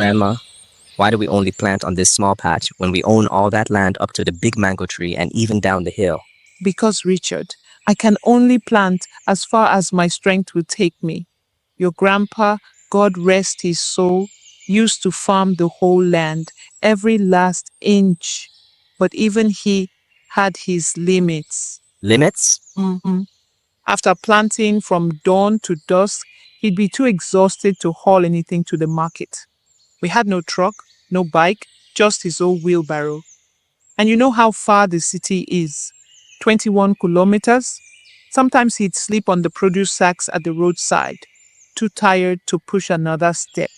Grandma, why do we only plant on this small patch when we own all that land up to the big mango tree and even down the hill? Because, Richard, I can only plant as far as my strength will take me. Your grandpa, God rest his soul, used to farm the whole land, every last inch. But even he had his limits. Limits? Mhm. After planting from dawn to dusk, he'd be too exhausted to haul anything to the market. We had no truck, no bike, just his old wheelbarrow. And you know how far the city is? 21 kilometers? Sometimes he'd sleep on the produce sacks at the roadside, too tired to push another step.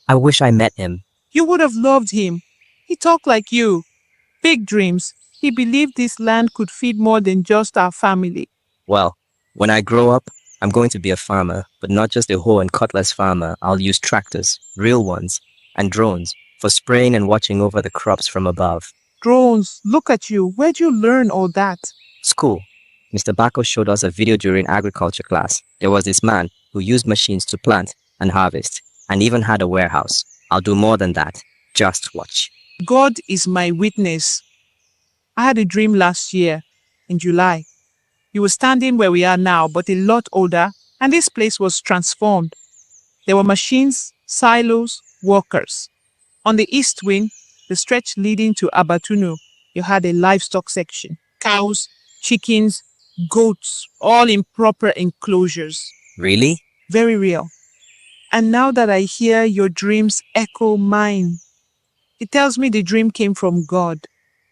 I wish I met him. You would have loved him. He talked like you. Big dreams. He believed this land could feed more than just our family. Well, when I grow up, I'm going to be a farmer, but not just a hoe and cutlass farmer. I'll use tractors, real ones, and drones for spraying and watching over the crops from above. Drones, look at you. Where'd you learn all that? School. Mr. Bako showed us a video during agriculture class. There was this man who used machines to plant and harvest, and even had a warehouse. I'll do more than that. Just watch. God is my witness. I had a dream last year, in July. You were standing where we are now, but a lot older, and this place was transformed. There were machines, silos, workers. On the east wing, the stretch leading to Abatunu, you had a livestock section. Cows, chickens, goats, all in proper enclosures. Really? Very real. And now that I hear your dreams echo mine, it tells me the dream came from God.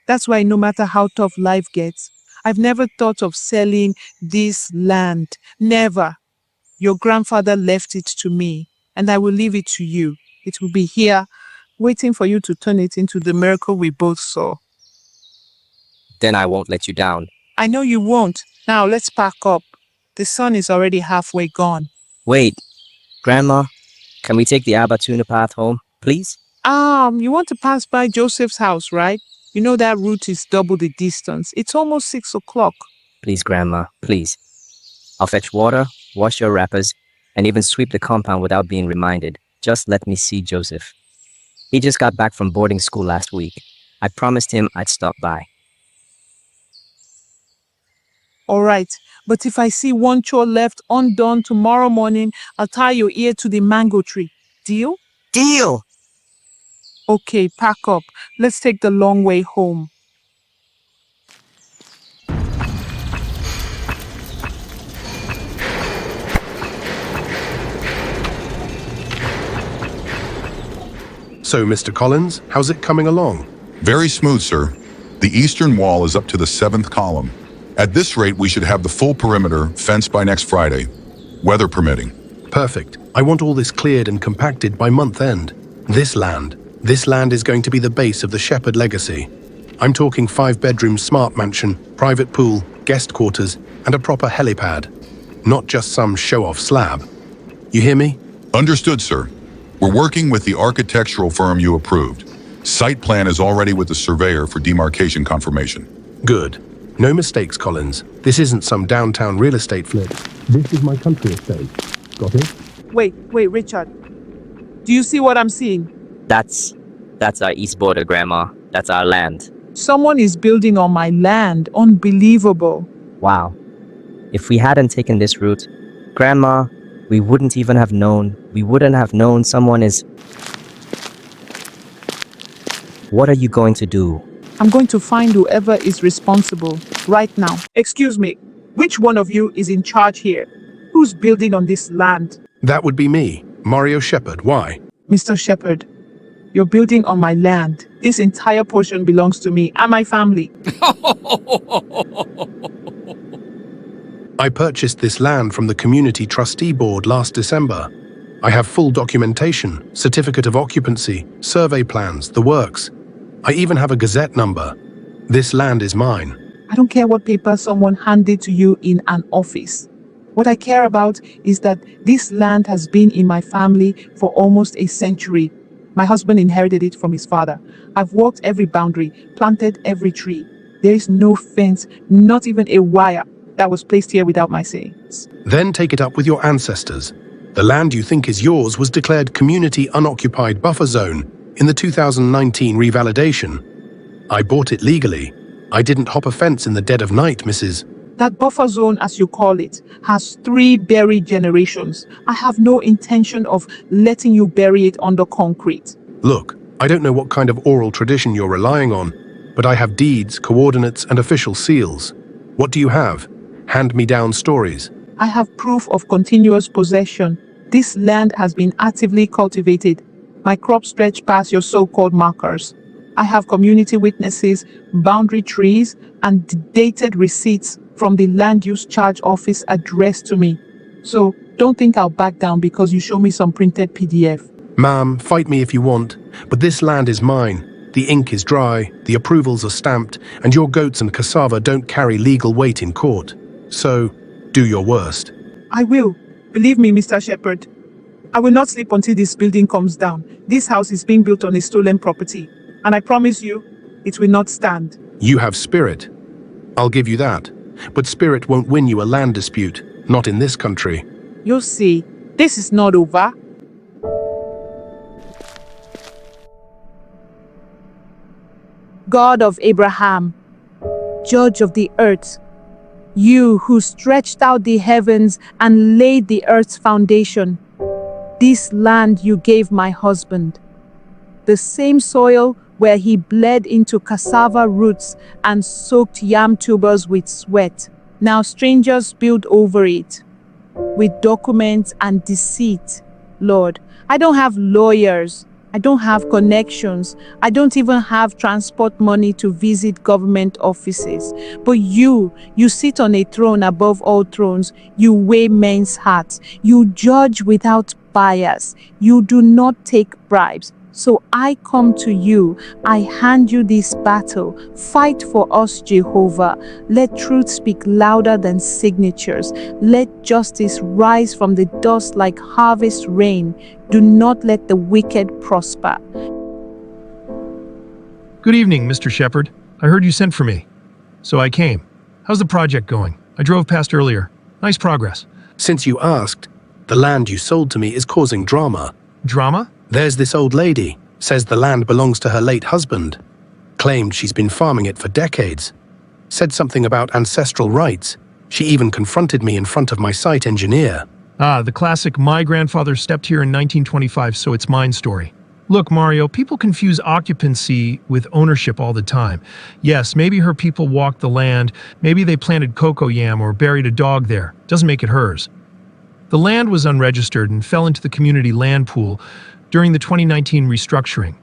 That's why no matter how tough life gets, I've never thought of selling this land. Never. Your grandfather left it to me, and I will leave it to you. It will be here, waiting for you to turn it into the miracle we both saw. Then I won't let you down. I know you won't. Now let's pack up. The sun is already halfway gone. Wait, Grandma, can we take the Abatuna path home, please? You want to pass by Joseph's house, right? You know that route is double the distance. It's almost 6 o'clock. Please, Grandma, please. I'll fetch water, wash your wrappers, and even sweep the compound without being reminded. Just let me see Joseph. He just got back from boarding school last week. I promised him I'd stop by. All right, but if I see one chore left undone tomorrow morning, I'll tie your ear to the mango tree. Deal? Deal! Okay, pack up. Let's take the long way home. So, Mr. Collins, how's it coming along? Very smooth, sir. The eastern wall is up to the 7th column. At this rate, we should have the full perimeter fenced by next Friday, weather permitting. Perfect. I want all this cleared and compacted by month end. This land is going to be the base of the Shepherd legacy. I'm talking 5-bedroom smart mansion, private pool, guest quarters, and a proper helipad. Not just some show-off slab. You hear me? Understood, sir. We're working with the architectural firm you approved. Site plan is already with the surveyor for demarcation confirmation. Good. No mistakes, Collins. This isn't some downtown real estate flip. This is my country estate. Got it? Wait, Richard. Do you see what I'm seeing? That's our east border, Grandma. That's our land. Someone is building on my land. Unbelievable. Wow. If we hadn't taken this route, Grandma, we wouldn't have known someone is... What are you going to do? I'm going to find whoever is responsible right now. Excuse me, which one of you is in charge here? Who's building on this land? That would be me, Mario Shepherd. Why? Mr. Shepherd, you're building on my land. This entire portion belongs to me and my family. I purchased this land from the Community Trustee Board last December. I have full documentation, certificate of occupancy, survey plans, the works. I even have a gazette number. This land is mine. I don't care what paper someone handed to you in an office. What I care about is that this land has been in my family for almost a century. My husband inherited it from his father. I've walked every boundary, planted every tree. There is no fence, not even a wire that was placed here without my saying. Then take it up with your ancestors. The land you think is yours was declared Community Unoccupied Buffer Zone in the 2019 revalidation. I bought it legally. I didn't hop a fence in the dead of night, Mrs. That buffer zone, as you call it, has 3 buried generations. I have no intention of letting you bury it under concrete. Look, I don't know what kind of oral tradition you're relying on, but I have deeds, coordinates, and official seals. What do you have? Hand-me-down stories. I have proof of continuous possession. This land has been actively cultivated. My crops stretch past your so-called markers. I have community witnesses, boundary trees, and dated receipts from the land use charge office addressed to me. So don't think I'll back down because you show me some printed PDF. Ma'am, fight me if you want, but this land is mine. The ink is dry, the approvals are stamped, and your goats and cassava don't carry legal weight in court. So, do your worst. I will. Believe me, Mr. Shepherd. I will not sleep until this building comes down. This house is being built on a stolen property, and I promise you, it will not stand. You have spirit. I'll give you that. But spirit won't win you a land dispute, not in this country. You'll see, this is not over. God of Abraham, Judge of the earth, you who stretched out the heavens and laid the earth's foundation, this land you gave my husband, the same soil where he bled into cassava roots and soaked yam tubers with sweat. Now strangers build over it with documents and deceit. Lord, I don't have lawyers. I don't have connections. I don't even have transport money to visit government offices. But you sit on a throne above all thrones. You weigh men's hearts. You judge without bias. You do not take bribes. So I come to you. I hand you this battle. Fight for us, Jehovah. Let truth speak louder than signatures. Let justice rise from the dust like harvest rain. Do not let the wicked prosper. Good evening, Mr. Shepherd. I heard you sent for me, so I came. How's the project going? I drove past earlier. Nice progress. Since you asked, the land you sold to me is causing drama. Drama? There's this old lady, says the land belongs to her late husband. Claimed she's been farming it for decades. Said something about ancestral rights. She even confronted me in front of my site engineer. Ah, the classic "my grandfather stepped here in 1925, so it's mine" story. Look, Mario, people confuse occupancy with ownership all the time. Yes, maybe her people walked the land, maybe they planted cocoa yam or buried a dog there. Doesn't make it hers. The land was unregistered and fell into the community land pool during the 2019 restructuring.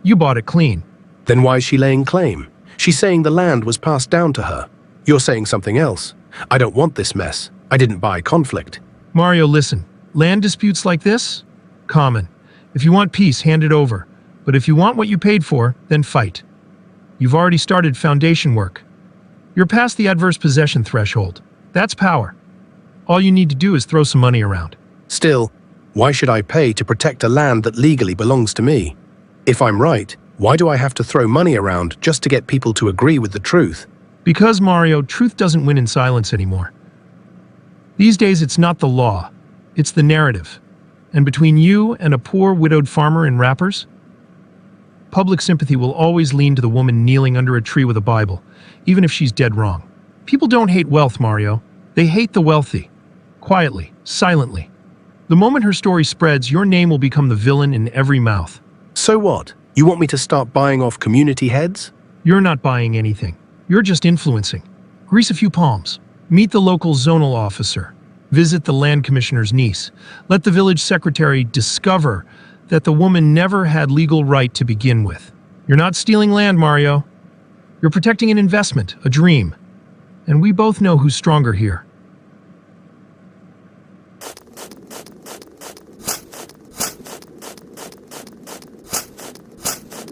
You bought it clean. Then why is she laying claim? She's saying the land was passed down to her. You're saying something else. I don't want this mess. I didn't buy conflict. Mario, listen. Land disputes like this? Common. If you want peace, hand it over. But if you want what you paid for, then fight. You've already started foundation work. You're past the adverse possession threshold. That's power. All you need to do is throw some money around. Still, why should I pay to protect a land that legally belongs to me? If I'm right, why do I have to throw money around just to get people to agree with the truth? Because, Mario, truth doesn't win in silence anymore. These days, it's not the law, it's the narrative. And between you and a poor widowed farmer in wrappers, public sympathy will always lean to the woman kneeling under a tree with a Bible, even if she's dead wrong. People don't hate wealth, Mario. They hate the wealthy. Quietly, silently. The moment her story spreads, your name will become the villain in every mouth. So what? You want me to start buying off community heads? You're not buying anything. You're just influencing. Grease a few palms. Meet the local zonal officer. Visit the land commissioner's niece. Let the village secretary discover that the woman never had legal right to begin with. You're not stealing land, Mario. You're protecting an investment, a dream. And we both know who's stronger here.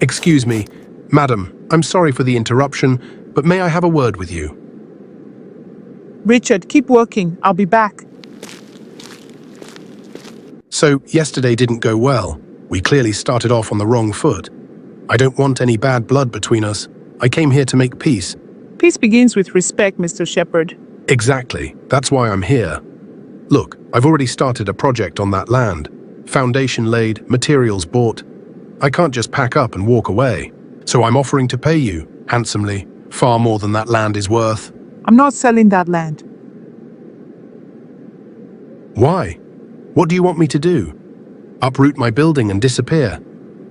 Excuse me, madam, I'm sorry for the interruption, but may I have a word with you? Richard, keep working. I'll be back. So, yesterday didn't go well. We clearly started off on the wrong foot. I don't want any bad blood between us. I came here to make peace. Peace begins with respect, Mr. Shepherd. Exactly. That's why I'm here. Look, I've already started a project on that land. Foundation laid, materials bought. I can't just pack up and walk away. So I'm offering to pay you, handsomely, far more than that land is worth. I'm not selling that land. Why? What do you want me to do? Uproot my building and disappear?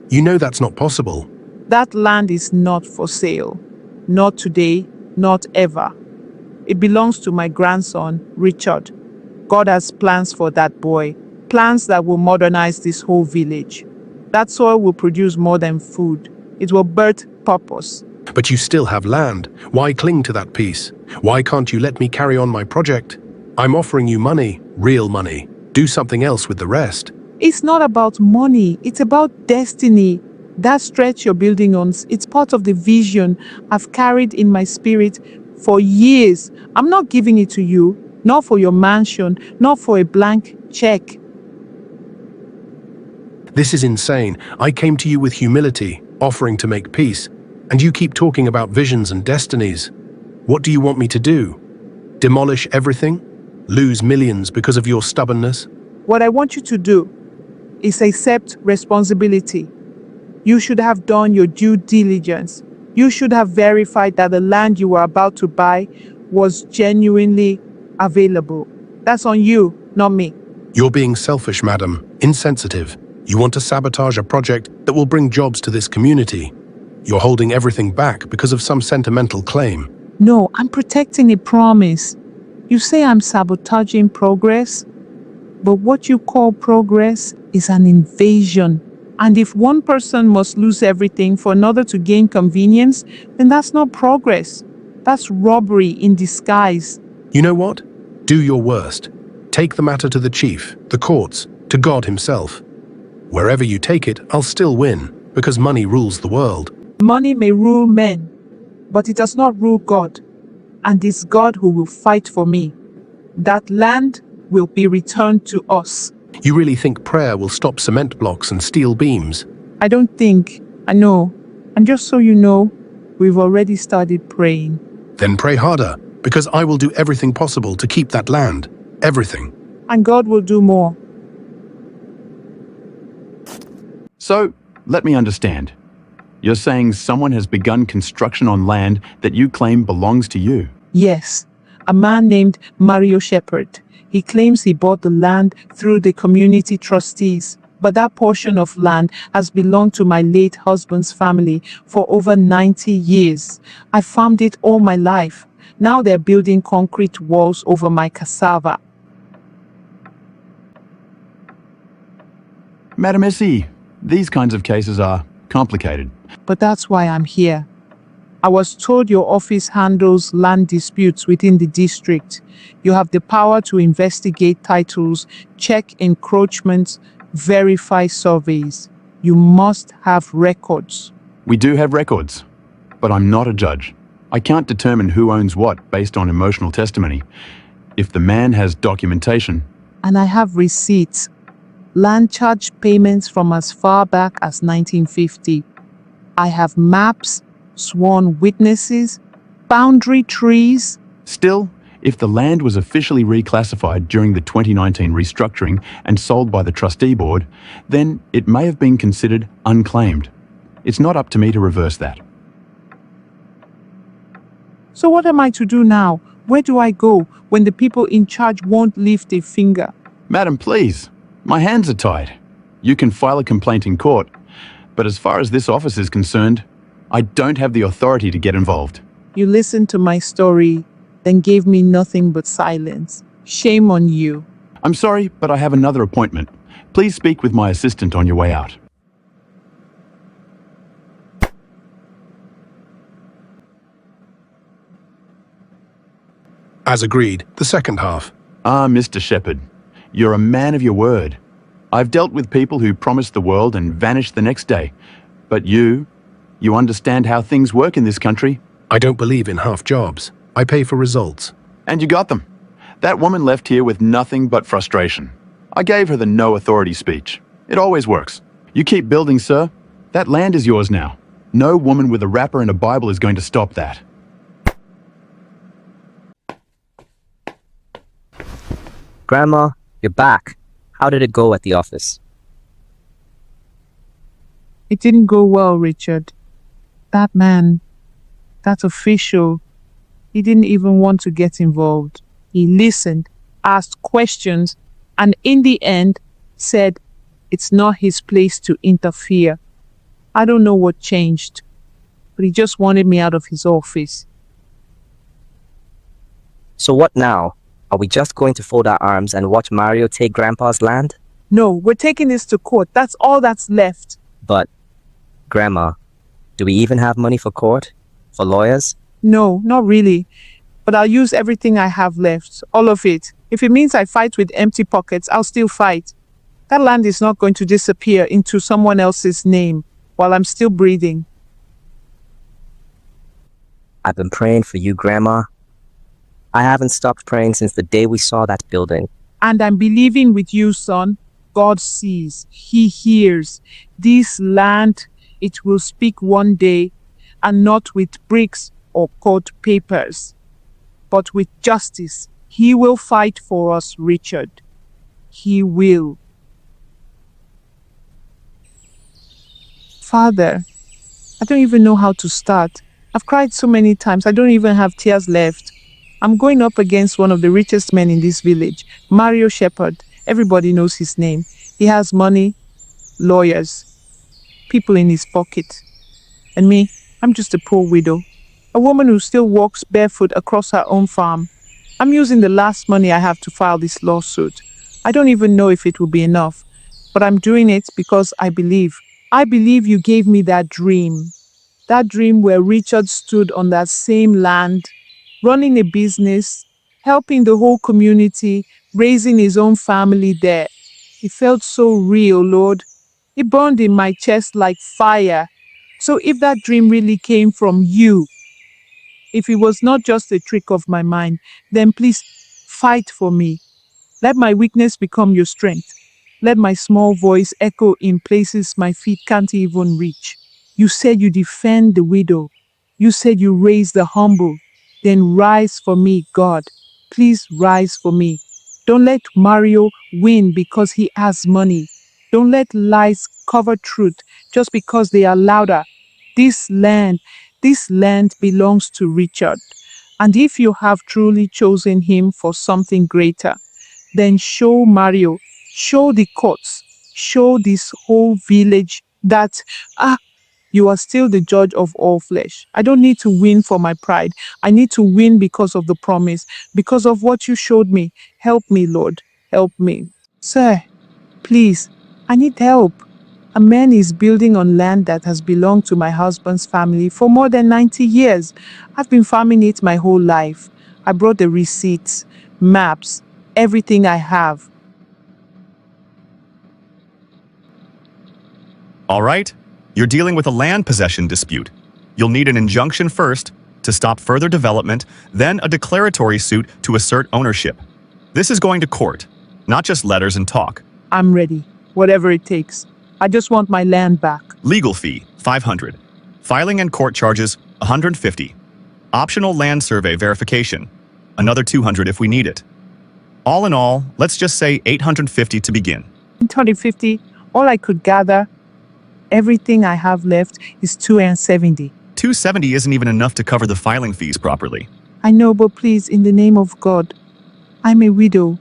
You know that's not possible. That land is not for sale. Not today, not ever. It belongs to my grandson, Richard. God has plans for that boy, plans that will modernize this whole village. That soil will produce more than food. It will birth purpose. But you still have land. Why cling to that piece? Why can't you let me carry on my project? I'm offering you money, real money. Do something else with the rest. It's not about money, it's about destiny. That stretch you're building on, it's part of the vision I've carried in my spirit for years. I'm not giving it to you, not for your mansion, not for a blank check. This is insane. I came to you with humility, offering to make peace, and you keep talking about visions and destinies. What do you want me to do? Demolish everything? Lose millions because of your stubbornness? What I want you to do is accept responsibility. You should have done your due diligence. You should have verified that the land you were about to buy was genuinely available. That's on you, not me. You're being selfish, madam, insensitive. You want to sabotage a project that will bring jobs to this community. You're holding everything back because of some sentimental claim. No, I'm protecting a promise. You say I'm sabotaging progress, but what you call progress is an invasion. And if one person must lose everything for another to gain convenience, then that's not progress. That's robbery in disguise. You know what? Do your worst. Take the matter to the chief, the courts, to God himself. Wherever you take it, I'll still win, because money rules the world. Money may rule men, but it does not rule God. And it's God who will fight for me. That land will be returned to us. You really think prayer will stop cement blocks and steel beams? I don't think. I know. And just so you know, we've already started praying. Then pray harder, because I will do everything possible to keep that land. Everything. And God will do more. So, let me understand. You're saying someone has begun construction on land that you claim belongs to you? Yes, a man named Mario Shepherd. He claims he bought the land through the community trustees, but that portion of land has belonged to my late husband's family for over 90 years. I farmed it all my life. Now they're building concrete walls over my cassava. Madam Esi, these kinds of cases are complicated. But that's why I'm here. I was told your office handles land disputes within the district. You have the power to investigate titles, check encroachments, verify surveys. You must have records. We do have records, but I'm not a judge. I can't determine who owns what based on emotional testimony. If the man has documentation... And I have receipts. Land charge payments from as far back as 1950. I have maps, sworn witnesses, boundary trees. Still, if the land was officially reclassified during the 2019 restructuring and sold by the trustee board, then it may have been considered unclaimed. It's not up to me to reverse that. So what am I to do now? Where do I go when the people in charge won't lift a finger? Madam, please. My hands are tied. You can file a complaint in court, but as far as this office is concerned, I don't have the authority to get involved. You listened to my story, then gave me nothing but silence. Shame on you. I'm sorry, but I have another appointment. Please speak with my assistant on your way out. As agreed, the second half. Ah, Mr. Shepherd, you're a man of your word. I've dealt with people who promised the world and vanished the next day. But you understand how things work in this country. I don't believe in half jobs. I pay for results. And you got them. That woman left here with nothing but frustration. I gave her the no authority speech. It always works. You keep building, sir. That land is yours now. No woman with a wrapper and a Bible is going to stop that. Grandma, you're back. How did it go at the office? It didn't go well, Richard. That man, that official, he didn't even want to get involved. He listened, asked questions, and in the end said it's not his place to interfere. I don't know what changed, but he just wanted me out of his office. So what now? Are we just going to fold our arms and watch Mario take Grandpa's land? No, we're taking this to court. That's all that's left. But, Grandma, do we even have money for court? For lawyers? No, not really. But I'll use everything I have left. All of it. If it means I fight with empty pockets, I'll still fight. That land is not going to disappear into someone else's name while I'm still breathing. I've been praying for you, Grandma. I haven't stopped praying since the day we saw that building. And I'm believing with you, son. God sees. He hears. This land, it will speak one day, and not with bricks or court papers, but with justice. He will fight for us, Richard. He will. Father, I don't even know how to start. I've cried so many times, I don't even have tears left. I'm going up against one of the richest men in this village, Mario Shepherd. Everybody knows his name. He has money, lawyers, people in his pocket. And me, I'm just a poor widow, a woman who still walks barefoot across her own farm. I'm using the last money I have to file this lawsuit. I don't even know if it will be enough, but I'm doing it because I believe. I believe you gave me that dream where Richard stood on that same land, running a business, helping the whole community, raising his own family there. It felt so real, Lord. It burned in my chest like fire. So if that dream really came from you, if it was not just a trick of my mind, then please fight for me. Let my weakness become your strength. Let my small voice echo in places my feet can't even reach. You said you defend the widow. You said you raise the humble. Then rise for me, God. Please rise for me. Don't let Mario win because he has money. Don't let lies cover truth just because they are louder. This land belongs to Richard. And if you have truly chosen him for something greater, then show Mario, show the courts, show this whole village that you are still the judge of all flesh. I don't need to win for my pride. I need to win because of the promise, because of what you showed me. Help me, Lord. Help me. Sir, please, I need help. A man is building on land that has belonged to my husband's family for more than 90 years. I've been farming it my whole life. I brought the receipts, maps, everything I have. All right, you're dealing with a land possession dispute. You'll need an injunction first to stop further development, then a declaratory suit to assert ownership. This is going to court, not just letters and talk. I'm ready, whatever it takes. I just want my land back. Legal fee, $500. Filing and court charges, $150. Optional land survey verification, another $200 if we need it. All in all, let's just say $850 to begin. 250, all I could gather, everything I have left is $270. $270 isn't even enough to cover the filing fees properly. I know, but please, in the name of God, I'm a widow.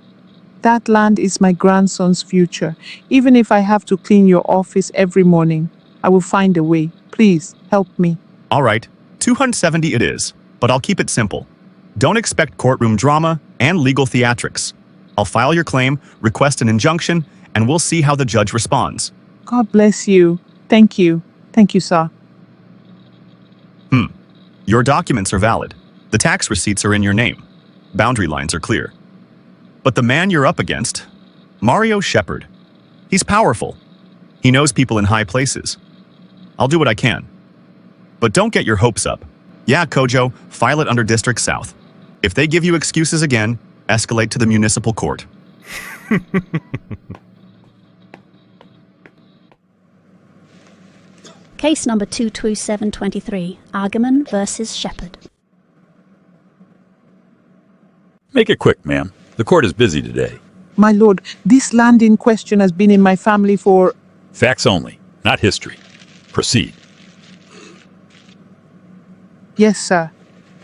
That land is my grandson's future. Even if I have to clean your office every morning, I will find a way. Please, help me. All right, $270 it is, but I'll keep it simple. Don't expect courtroom drama and legal theatrics. I'll file your claim, request an injunction, and we'll see how the judge responds. God bless you. Thank you. Thank you, sir. Your documents are valid. The tax receipts are in your name. Boundary lines are clear. But the man you're up against, Mario Shepherd, he's powerful. He knows people in high places. I'll do what I can. But don't get your hopes up. Yeah, Kojo, file it under District South. If they give you excuses again, escalate to the municipal court. Case number 22723, Agyeman versus Shepherd. Make it quick, ma'am. The court is busy today. My lord, this land in question has been in my family for... Facts only, not history. Proceed. Yes, sir.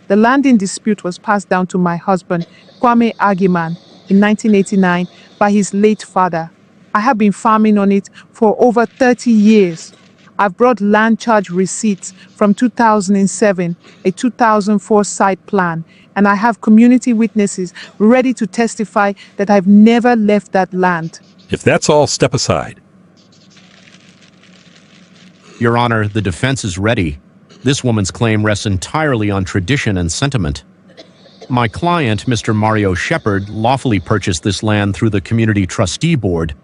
The land in dispute was passed down to my husband, Kwame Agyeman, in 1989 by his late father. I have been farming on it for over 30 years. I've brought land charge receipts from 2007, a 2004 site plan, and I have community witnesses ready to testify that I've never left that land. If that's all, step aside. Your Honor, the defense is ready. This woman's claim rests entirely on tradition and sentiment. My client, Mr. Mario Shepard, lawfully purchased this land through the Community Trustee Board.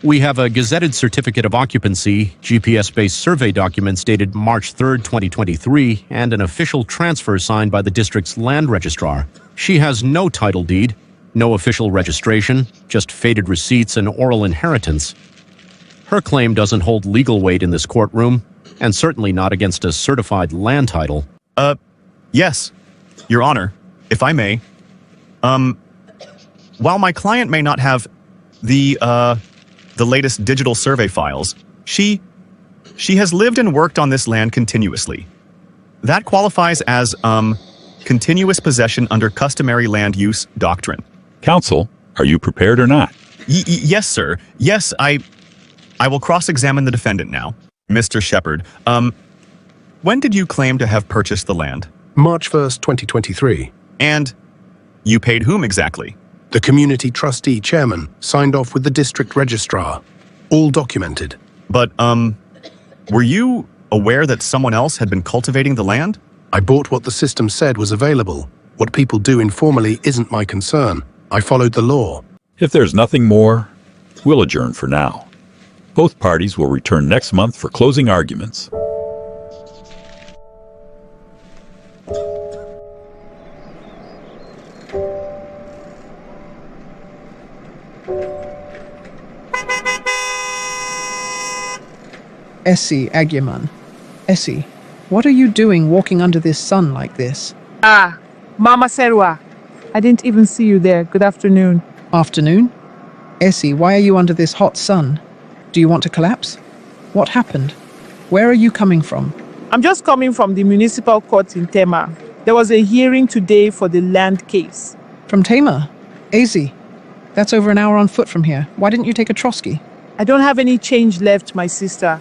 We have a gazetted certificate of occupancy, GPS-based survey documents dated March 3rd, 2023, and an official transfer signed by the district's land registrar. She has no title deed, no official registration, just faded receipts and oral inheritance. Her claim doesn't hold legal weight in this courtroom, and certainly not against a certified land title. Yes, Your Honor, if I may. While my client may not have the latest digital survey files, she has lived and worked on this land continuously. That qualifies as, continuous possession under customary land use doctrine. Counsel, are you prepared or not? Yes, sir. Yes, I will cross-examine the defendant now. Mr. Shepard, when did you claim to have purchased the land? March 1st, 2023. And you paid whom exactly? The community trustee chairman signed off with the district registrar. All documented. But, were you aware that someone else had been cultivating the land? I bought what the system said was available. What people do informally isn't my concern. I followed the law. If there's nothing more, we'll adjourn for now. Both parties will return next month for closing arguments. Esi Agyeman. Esi, what are you doing walking under this sun like this? Ah, Mama Serwa. I didn't even see you there. Good afternoon. Afternoon? Esi, why are you under this hot sun? Do you want to collapse? What happened? Where are you coming from? I'm just coming from the municipal court in Tema. There was a hearing today for the land case. From Tama? Esi, that's over an hour on foot from here. Why didn't you take a Trotsky? I don't have any change left, my sister.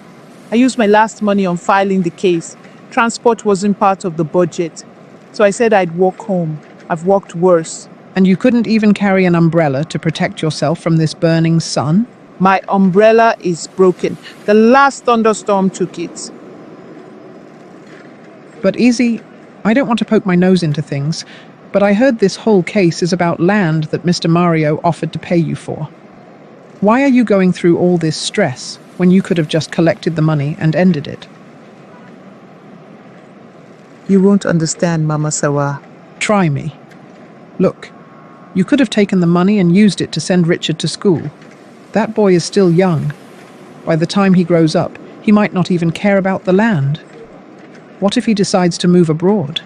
I used my last money on filing the case. Transport wasn't part of the budget. So I said I'd walk home. I've walked worse. And you couldn't even carry an umbrella to protect yourself from this burning sun? My umbrella is broken. The last thunderstorm took it. But Esi, I don't want to poke my nose into things, but I heard this whole case is about land that Mr. Mario offered to pay you for. Why are you going through all this stress when you could have just collected the money and ended it? You won't understand, Mama Sawa. Try me. Look, you could have taken the money and used it to send Richard to school. That boy is still young. By the time he grows up, he might not even care about the land. What if he decides to move abroad?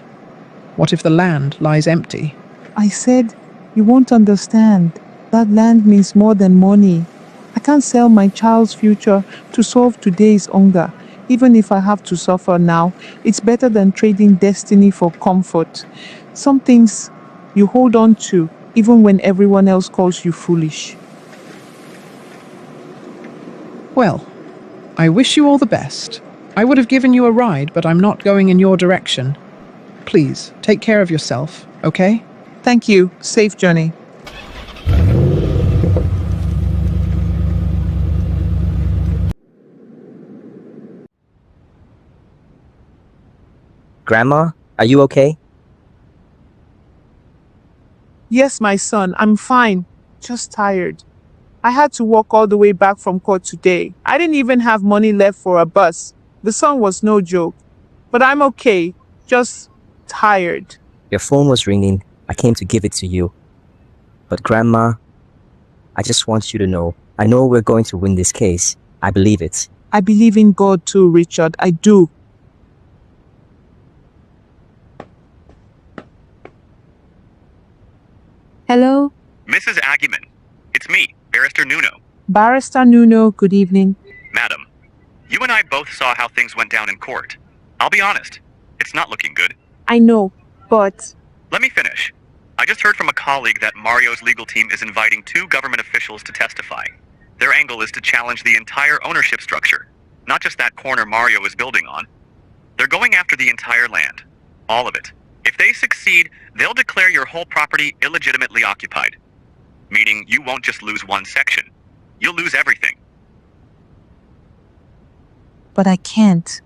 What if the land lies empty? I said, you won't understand. That land means more than money. I can't sell my child's future to solve today's hunger. Even if I have to suffer now, it's better than trading destiny for comfort. Some things you hold on to, even when everyone else calls you foolish. Well, I wish you all the best. I would have given you a ride, but I'm not going in your direction. Please, take care of yourself, okay? Thank you. Safe journey. Grandma, are you okay? Yes, my son, I'm fine. Just tired. I had to walk all the way back from court today. I didn't even have money left for a bus. The sun was no joke. But I'm okay. Just tired. Your phone was ringing. I came to give it to you. But Grandma, I just want you to know, I know we're going to win this case. I believe it. I believe in God too, Richard. I do. Hello? Mrs. Agyeman, Barrister Nuno. Barrister Nuno, good evening. Madam, you and I both saw how things went down in court. I'll be honest, it's not looking good. I know, but Let me finish. I just heard from a colleague that Mario's legal team is inviting 2 government officials to testify. Their angle is to challenge the entire ownership structure, not just that corner Mario is building on. They're going after the entire land, all of it. If they succeed, they'll declare your whole property illegitimately occupied, meaning you won't just lose one section. You'll lose everything. but I can't.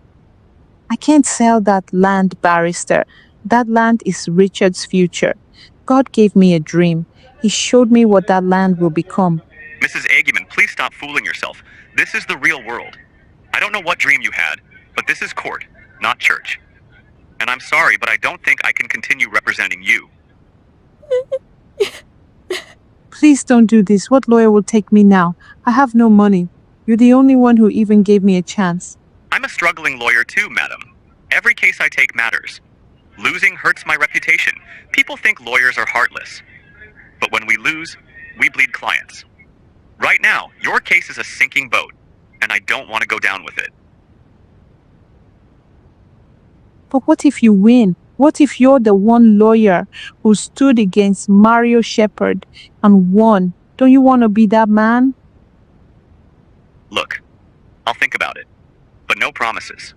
I can't sell that land, Barrister. That land is Richard's future. God gave me a dream. He showed me what that land will become. Mrs. Agyeman, please stop fooling yourself. This is the real world. I don't know what dream you had, but this is court, not church. And I'm sorry, but I don't think I can continue representing you. Please don't do this. What lawyer will take me now? I have no money. You're the only one who even gave me a chance. I'm a struggling lawyer too, madam. Every case I take matters. Losing hurts my reputation. People think lawyers are heartless. But when we lose, we bleed clients. Right now, your case is a sinking boat, and I don't want to go down with it. But what if you win? What if you're the one lawyer who stood against Mario Shepherd and won? Don't you want to be that man? Look, I'll think about it, but no promises.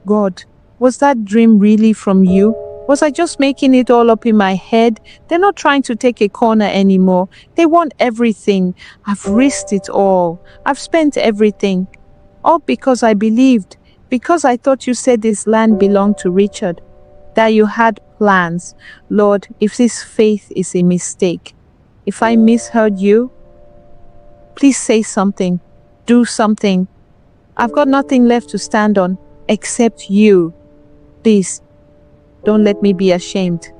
God, was that dream really from you? Was I just making it all up in my head? They're not trying to take a corner anymore. They want everything. I've risked it all. I've spent everything. All because I believed. Because I thought you said this land belonged to Richard. That you had plans. Lord, if this faith is a mistake, if I misheard you, please say something. Do something. I've got nothing left to stand on except you. Please, don't let me be ashamed.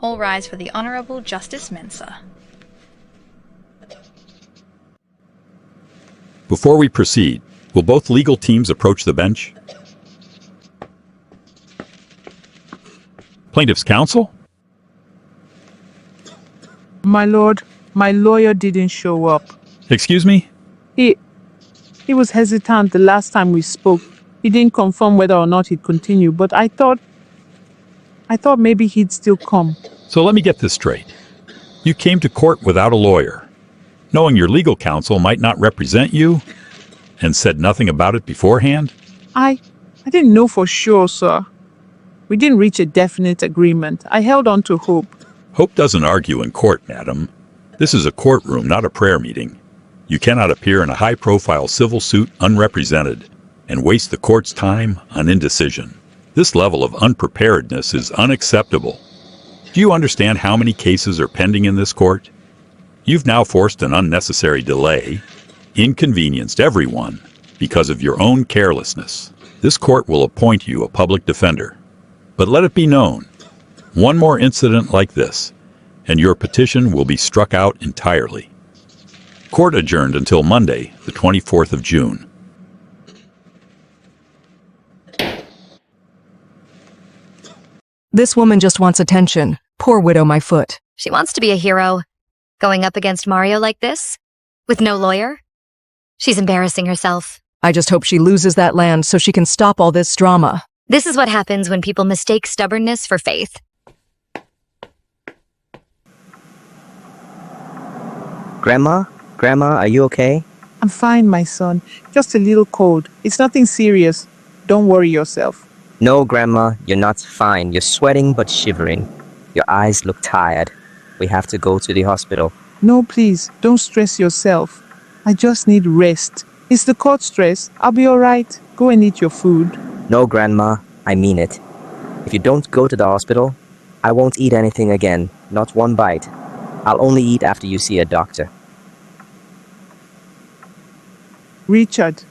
All rise for the Honourable Justice Mensah. Before we proceed, will both legal teams approach the bench? Plaintiff's counsel? My lord, my lawyer didn't show up. Excuse me? He was hesitant the last time we spoke. He didn't confirm whether or not he'd continue, but I thought maybe he'd still come. So let me get this straight. You came to court without a lawyer, knowing your legal counsel might not represent you, and said nothing about it beforehand? I didn't know for sure, sir. We didn't reach a definite agreement. I held on to hope. Hope doesn't argue in court, madam. This is a courtroom, not a prayer meeting. You cannot appear in a high-profile civil suit unrepresented and waste the court's time on indecision. This level of unpreparedness is unacceptable. Do you understand how many cases are pending in this court? You've now forced an unnecessary delay, inconvenienced everyone because of your own carelessness. This court will appoint you a public defender. But let it be known, one more incident like this, and your petition will be struck out entirely. Court adjourned until Monday, the 24th of June. This woman just wants attention. Poor widow my foot. She wants to be a hero. Going up against Mario like this? With no lawyer? She's embarrassing herself. I just hope she loses that land so she can stop all this drama. This is what happens when people mistake stubbornness for faith. Grandma? Grandma, are you okay? I'm fine, my son. Just a little cold. It's nothing serious. Don't worry yourself. No, Grandma, you're not fine. You're sweating but shivering. Your eyes look tired. We have to go to the hospital. No, please, don't stress yourself. I just need rest. It's the court stress. I'll be all right. Go and eat your food. No, Grandma, I mean it. If you don't go to the hospital, I won't eat anything again. Not one bite. I'll only eat after you see a doctor. Richard,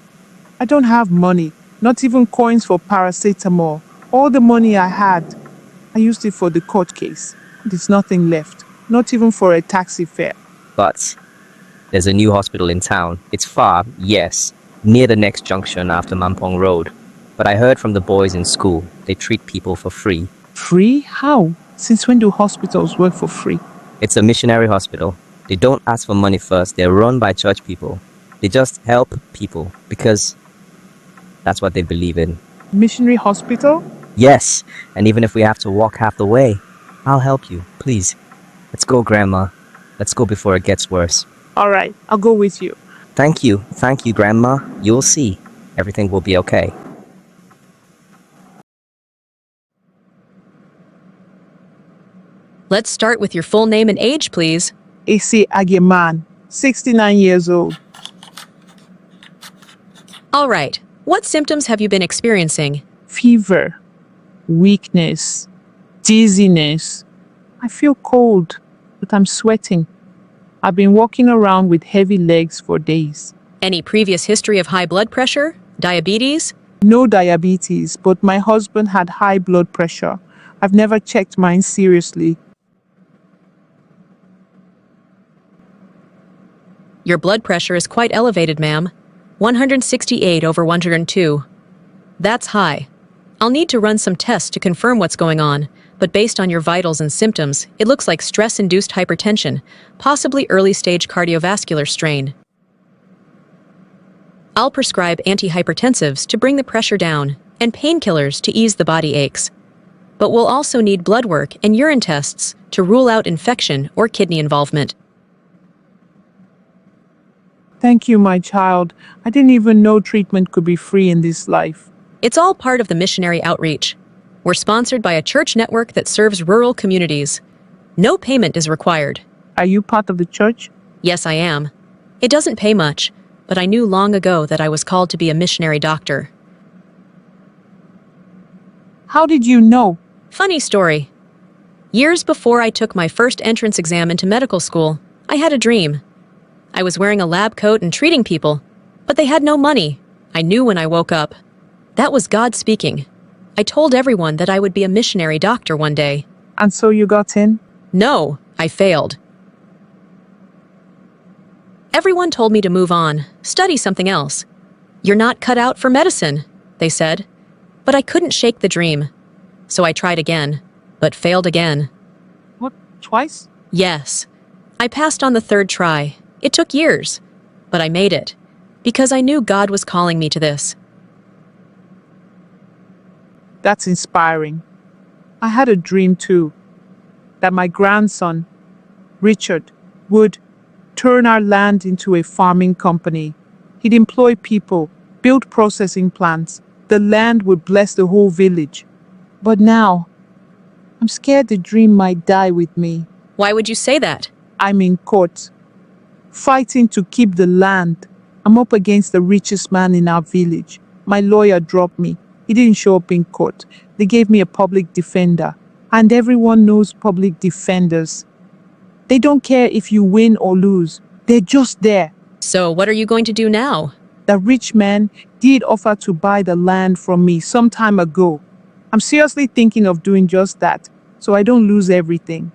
I don't have money. Not even coins for paracetamol. All the money I had, I used it for the court case. There's nothing left. Not even for a taxi fare. But there's a new hospital in town. It's far, yes, near the next junction after Mampong Road. But I heard from the boys in school they treat people for free. Free? How? Since when do hospitals work for free? It's a missionary hospital. They don't ask for money first. They're run by church people. They just help people because that's what they believe in. Missionary hospital? Yes, and even if we have to walk half the way, I'll help you, please. Let's go, Grandma. Let's go before it gets worse. All right, I'll go with you. Thank you, Grandma. You'll see. Everything will be okay. Let's start with your full name and age, please. Esi Agyeman, 69 years old. All right. What symptoms have you been experiencing? Fever, weakness, dizziness. I feel cold, but I'm sweating. I've been walking around with heavy legs for days. Any previous history of high blood pressure? Diabetes? No diabetes, but my husband had high blood pressure. I've never checked mine seriously. Your blood pressure is quite elevated, ma'am. 168/102. That's high. I'll need to run some tests to confirm what's going on, but based on your vitals and symptoms, it looks like stress-induced hypertension, possibly early-stage cardiovascular strain. I'll prescribe antihypertensives to bring the pressure down and painkillers to ease the body aches. But we'll also need blood work and urine tests to rule out infection or kidney involvement. Thank you, my child. I didn't even know treatment could be free in this life. It's all part of the missionary outreach. We're sponsored by a church network that serves rural communities. No payment is required. Are you part of the church? Yes, I am. It doesn't pay much, but I knew long ago that I was called to be a missionary doctor. How did you know? Funny story. Years before I took my first entrance exam into medical school, I had a dream. I was wearing a lab coat and treating people, but they had no money. I knew when I woke up. That was God speaking. I told everyone that I would be a missionary doctor one day. And so you got in? No, I failed. Everyone told me to move on, study something else. You're not cut out for medicine, they said. But I couldn't shake the dream. So I tried again, but failed again. What, twice? Yes. I passed on the third try. It took years, but I made it, because I knew God was calling me to this. That's inspiring. I had a dream too, that my grandson, Richard, would turn our land into a farming company. He'd employ people, build processing plants. The land would bless the whole village. But now, I'm scared the dream might die with me. Why would you say that? I'm in court, fighting to keep the land. I'm up against the richest man in our village. My lawyer dropped me. He didn't show up in court. They gave me a public defender. And everyone knows public defenders. They don't care if you win or lose. They're just there. So what are you going to do now? The rich man did offer to buy the land from me some time ago. I'm seriously thinking of doing just that, so I don't lose everything.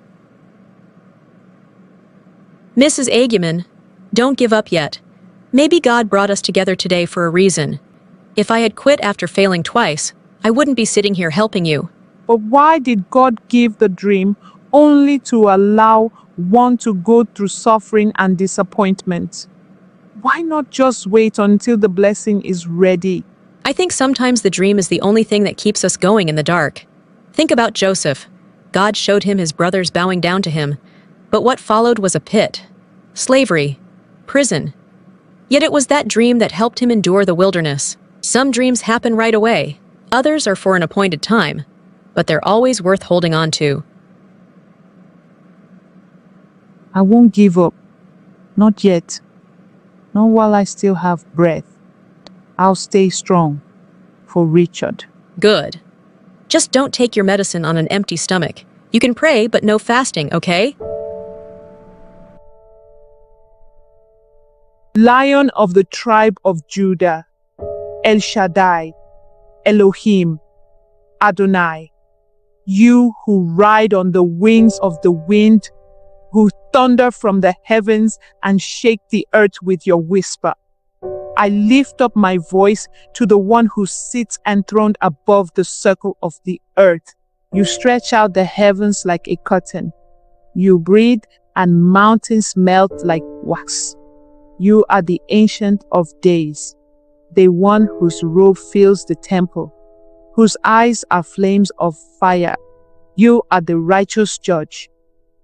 Mrs. Agyeman, don't give up yet. Maybe God brought us together today for a reason. If I had quit after failing twice, I wouldn't be sitting here helping you. But why did God give the dream only to allow one to go through suffering and disappointment? Why not just wait until the blessing is ready? I think sometimes the dream is the only thing that keeps us going in the dark. Think about Joseph. God showed him his brothers bowing down to him, but what followed was a pit, slavery, prison. Yet it was that dream that helped him endure the wilderness. Some dreams happen right away, others are for an appointed time, but they're always worth holding on to. I won't give up. Not yet. Not while I still have breath. I'll stay strong. For Richard. Good. Just don't take your medicine on an empty stomach. You can pray, but no fasting, okay? Lion of the tribe of Judah, El Shaddai, Elohim, Adonai, you who ride on the wings of the wind, who thunder from the heavens and shake the earth with your whisper. I lift up my voice to the one who sits enthroned above the circle of the earth. You stretch out the heavens like a curtain. You breathe and mountains melt like wax. You are the Ancient of Days, the one whose robe fills the temple, whose eyes are flames of fire. You are the righteous judge,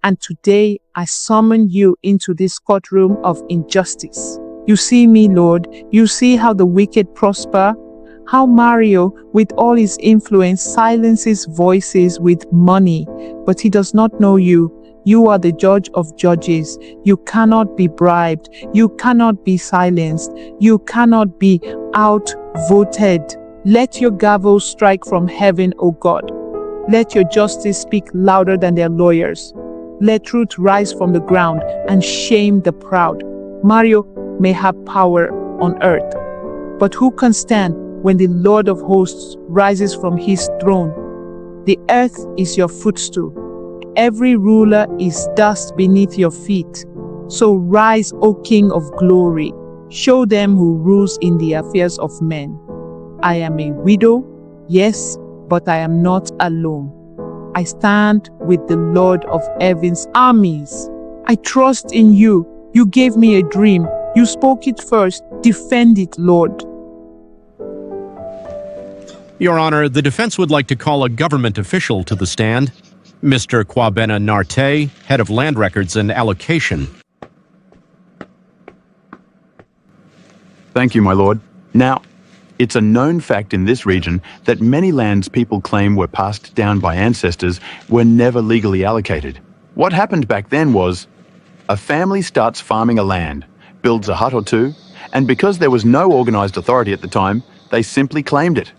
and today I summon you into this courtroom of injustice. You see me, Lord. You see how the wicked prosper, how Mario, with all his influence, silences voices with money, but he does not know you. You are the judge of judges. You cannot be bribed. You cannot be silenced. You cannot be outvoted. Let your gavel strike from heaven, O God. Let your justice speak louder than their lawyers. Let truth rise from the ground and shame the proud. Mario may have power on earth, but who can stand when the Lord of hosts rises from his throne? The earth is your footstool. Every ruler is dust beneath your feet. So rise, O King of glory. Show them who rules in the affairs of men. I am a widow, yes, but I am not alone. I stand with the Lord of heaven's armies. I trust in you. You gave me a dream. You spoke it first. Defend it, Lord. Your Honor, the defense would like to call a government official to the stand. Mr. Kwabena Narte, head of land records and allocation. Thank you, my lord. Now, it's a known fact in this region that many lands people claim were passed down by ancestors were never legally allocated. What happened back then was, a family starts farming a land, builds a hut or two, and because there was no organised authority at the time, they simply claimed it.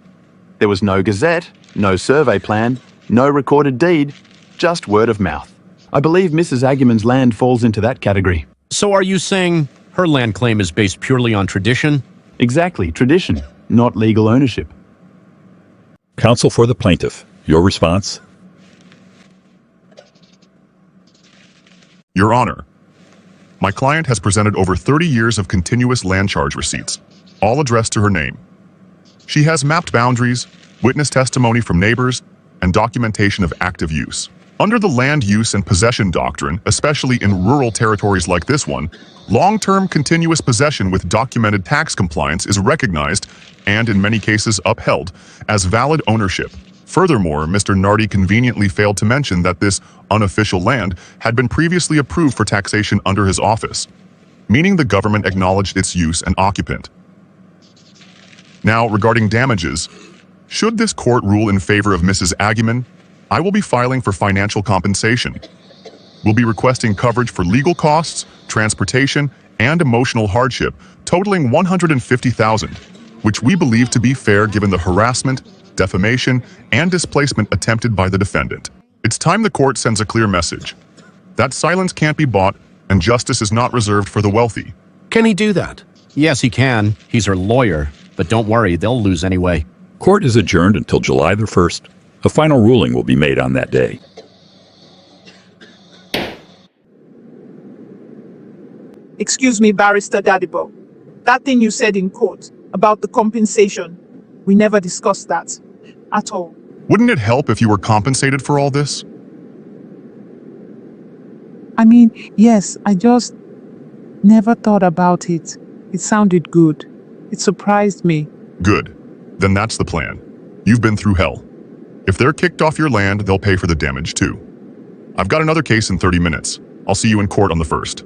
There was no gazette, no survey plan, no recorded deed, just word of mouth. I believe Mrs. Agyeman's land falls into that category. So are you saying her land claim is based purely on tradition? Exactly, tradition, not legal ownership. Counsel for the plaintiff, your response? Your Honor, my client has presented over 30 years of continuous land charge receipts, all addressed to her name. She has mapped boundaries, witness testimony from neighbors, and documentation of active use. Under the land use and possession doctrine, especially in rural territories like this one, long-term continuous possession with documented tax compliance is recognized and, in many cases, upheld as valid ownership. Furthermore, Mr. Nardi conveniently failed to mention that this unofficial land had been previously approved for taxation under his office, meaning the government acknowledged its use and occupant. Now, regarding damages, should this court rule in favor of Mrs. Agyeman, I will be filing for financial compensation. We'll be requesting coverage for legal costs, transportation, and emotional hardship, totaling $150,000, which we believe to be fair given the harassment, defamation, and displacement attempted by the defendant. It's time the court sends a clear message. That silence can't be bought, and justice is not reserved for the wealthy. Can he do that? Yes, he can. He's her lawyer. But don't worry, they'll lose anyway. Court is adjourned until July the 1st. A final ruling will be made on that day. Excuse me, Barrister Dadibo. That thing you said in court about the compensation, we never discussed that at all. Wouldn't it help if you were compensated for all this? I mean, yes, I just never thought about it. It sounded good. It surprised me. Good. Then that's the plan. You've been through hell. If they're kicked off your land, they'll pay for the damage too. I've got another case in 30 minutes. I'll see you in court on the 1st.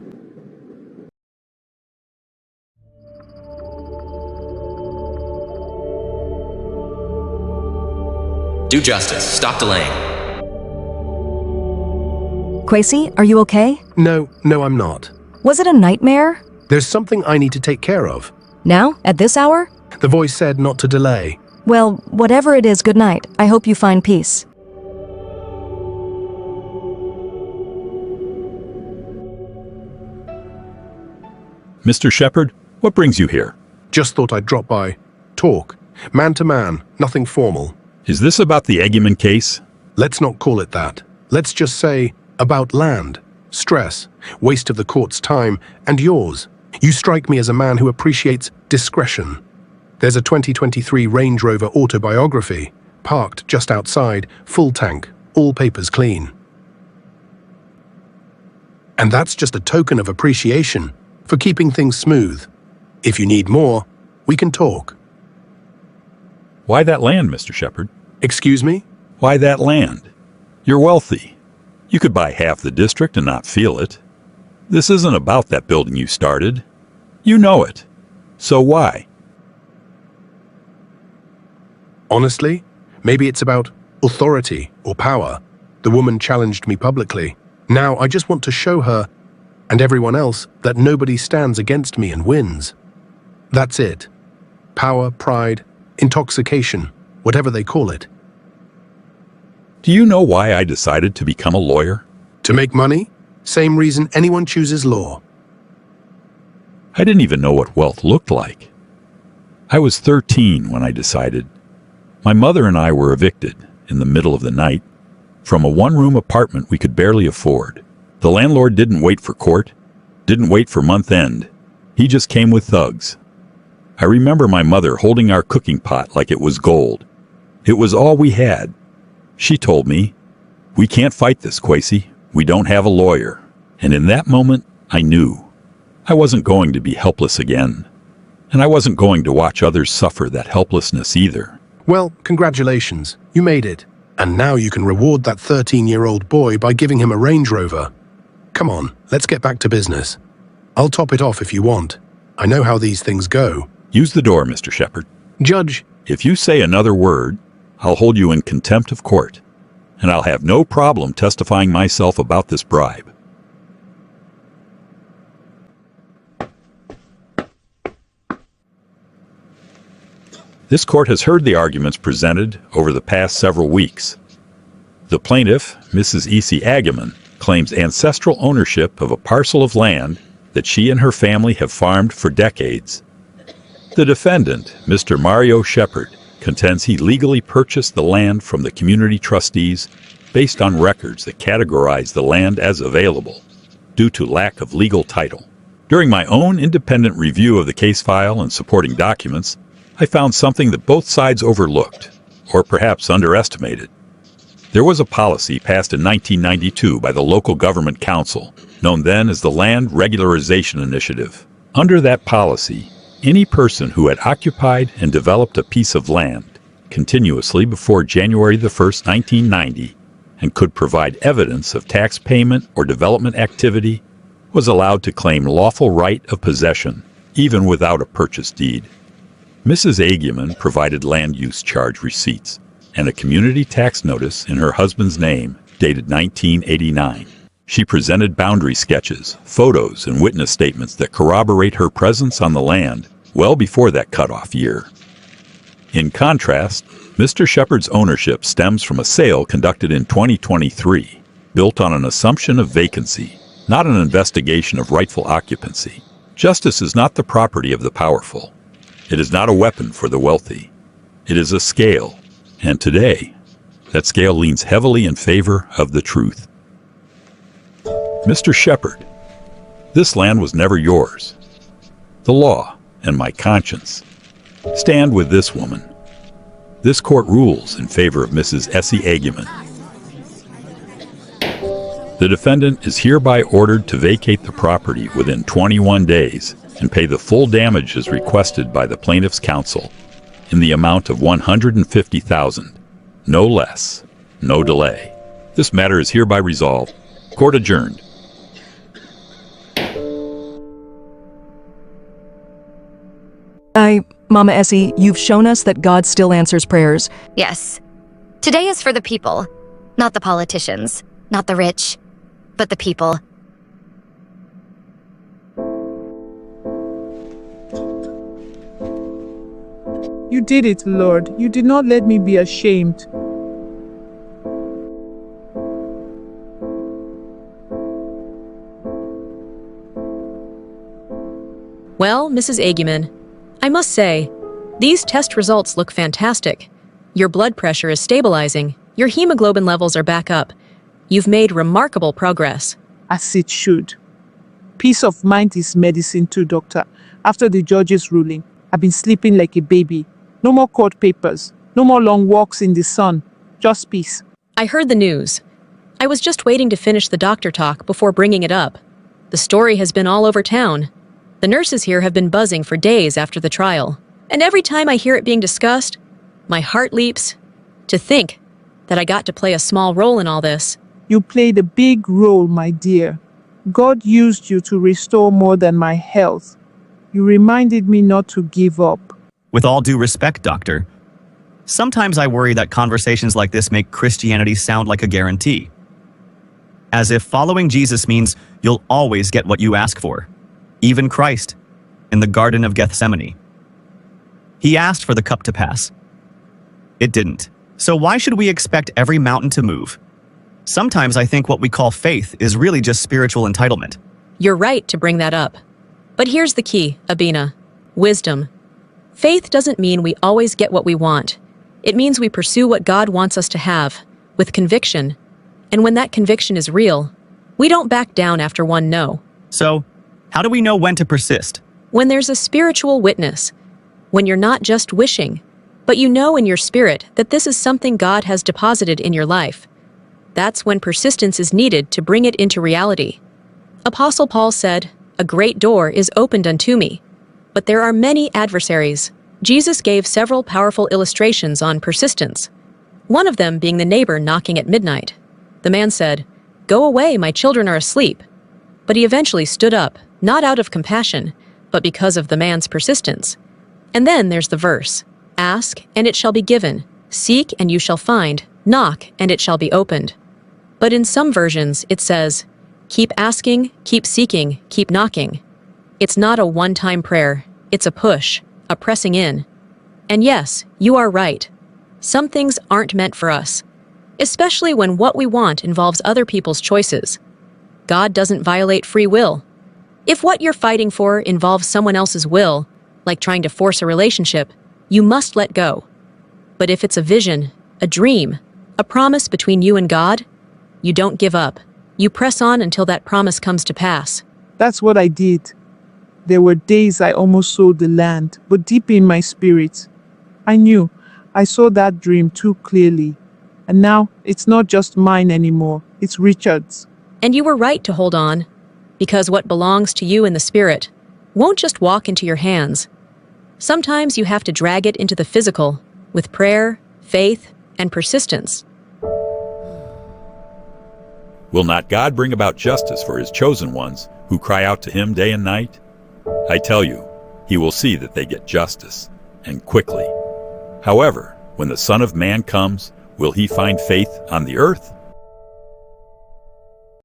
Do justice. Stop delaying. Kwesi, are you okay? No, I'm not. Was it a nightmare? There's something I need to take care of. Now? At this hour? The voice said not to delay. Well, whatever it is, good night. I hope you find peace. Mr. Shepard, what brings you here? Just thought I'd drop by. Talk. Man to man. Nothing formal. Is this about the Agyeman case? Let's not call it that. Let's just say, about land. Stress. Waste of the court's time. And yours. You strike me as a man who appreciates discretion. There's a 2023 Range Rover autobiography, parked just outside, full tank, all papers clean. And that's just a token of appreciation for keeping things smooth. If you need more, we can talk. Why that land, Mr. Shepard? Excuse me? Why that land? You're wealthy. You could buy half the district and not feel it. This isn't about that building you started. You know it. So why? Honestly, maybe it's about authority or power. The woman challenged me publicly. Now I just want to show her and everyone else that nobody stands against me and wins. That's it. Power, pride, intoxication, whatever they call it. Do you know why I decided to become a lawyer? To make money? Same reason anyone chooses law. I didn't even know what wealth looked like. I was 13 when I decided. My mother and I were evicted in the middle of the night from a one-room apartment we could barely afford. The landlord didn't wait for court, didn't wait for month end. He just came with thugs. I remember my mother holding our cooking pot like it was gold. It was all we had. She told me, "We can't fight this, Quasi. We don't have a lawyer." And in that moment, I knew. I wasn't going to be helpless again. And I wasn't going to watch others suffer that helplessness either. Well, congratulations. You made it. And now you can reward that 13-year-old boy by giving him a Range Rover. Come on, let's get back to business. I'll top it off if you want. I know how these things go. Use the door, Mr. Shepard. Judge, if you say another word, I'll hold you in contempt of court. And I'll have no problem testifying myself about this bribe. This court has heard the arguments presented over the past several weeks. The plaintiff, Mrs. Esi Agyeman, claims ancestral ownership of a parcel of land that she and her family have farmed for decades. The defendant, Mr. Mario Shepard, contends he legally purchased the land from the community trustees based on records that categorize the land as available due to lack of legal title. During my own independent review of the case file and supporting documents, I found something that both sides overlooked, or perhaps underestimated. There was a policy passed in 1992 by the local government council, known then as the Land Regularization Initiative. Under that policy, any person who had occupied and developed a piece of land continuously before January 1st, 1990, and could provide evidence of tax payment or development activity, was allowed to claim lawful right of possession, even without a purchase deed. Mrs. Agyeman provided land use charge receipts and a community tax notice in her husband's name, dated 1989. She presented boundary sketches, photos, and witness statements that corroborate her presence on the land well before that cutoff year. In contrast, Mr. Shepard's ownership stems from a sale conducted in 2023, built on an assumption of vacancy, not an investigation of rightful occupancy. Justice is not the property of the powerful. It is not a weapon for the wealthy. It is a scale, and today, that scale leans heavily in favor of the truth. Mr. Shepard, this land was never yours. The law and my conscience stand with this woman. This court rules in favor of Mrs. Esi Agyeman. The defendant is hereby ordered to vacate the property within 21 days and pay the full damages requested by the plaintiff's counsel in the amount of $150,000, no less, no delay. This matter is hereby resolved. Court adjourned. Mama Esi, you've shown us that God still answers prayers. Yes. Today is for the people, not the politicians, not the rich, but the people. You did it, Lord. You did not let me be ashamed. Well, Mrs. Agyeman, I must say, these test results look fantastic. Your blood pressure is stabilizing. Your hemoglobin levels are back up. You've made remarkable progress. As it should. Peace of mind is medicine too, doctor. After the judge's ruling, I've been sleeping like a baby. No more court papers. No more long walks in the sun. Just peace. I heard the news. I was just waiting to finish the doctor talk before bringing it up. The story has been all over town. The nurses here have been buzzing for days after the trial. And every time I hear it being discussed, my heart leaps. To think that I got to play a small role in all this. You played a big role, my dear. God used you to restore more than my health. You reminded me not to give up. With all due respect, Doctor, sometimes I worry that conversations like this make Christianity sound like a guarantee. As if following Jesus means you'll always get what you ask for. Even Christ, in the Garden of Gethsemane. He asked for the cup to pass. It didn't. So why should we expect every mountain to move? Sometimes I think what we call faith is really just spiritual entitlement. You're right to bring that up. But here's the key, Abina. Wisdom. Faith doesn't mean we always get what we want. It means we pursue what God wants us to have, with conviction. And when that conviction is real, we don't back down after one no. So, how do we know when to persist? When there's a spiritual witness. When you're not just wishing, but you know in your spirit that this is something God has deposited in your life. That's when persistence is needed to bring it into reality. Apostle Paul said, "A great door is opened unto me, but there are many adversaries." Jesus gave several powerful illustrations on persistence, one of them being the neighbor knocking at midnight. The man said, "Go away, my children are asleep." But he eventually stood up, not out of compassion, but because of the man's persistence. And then there's the verse, "Ask, and it shall be given. Seek, and you shall find. Knock, and it shall be opened." But in some versions, it says, "Keep asking, keep seeking, keep knocking." It's not a one-time prayer. It's a push, a pressing in. And yes, you are right. Some things aren't meant for us, especially when what we want involves other people's choices. God doesn't violate free will. If what you're fighting for involves someone else's will, like trying to force a relationship, you must let go. But if it's a vision, a dream, a promise between you and God, you don't give up. You press on until that promise comes to pass. That's what I did. There were days I almost sold the land, but deep in my spirit, I knew. I saw that dream too clearly. And now, it's not just mine anymore. It's Richard's. And you were right to hold on, because what belongs to you in the spirit won't just walk into your hands. Sometimes you have to drag it into the physical, with prayer, faith, and persistence. Will not God bring about justice for his chosen ones who cry out to him day and night? I tell you, he will see that they get justice, and quickly. However, when the Son of Man comes, will he find faith on the earth?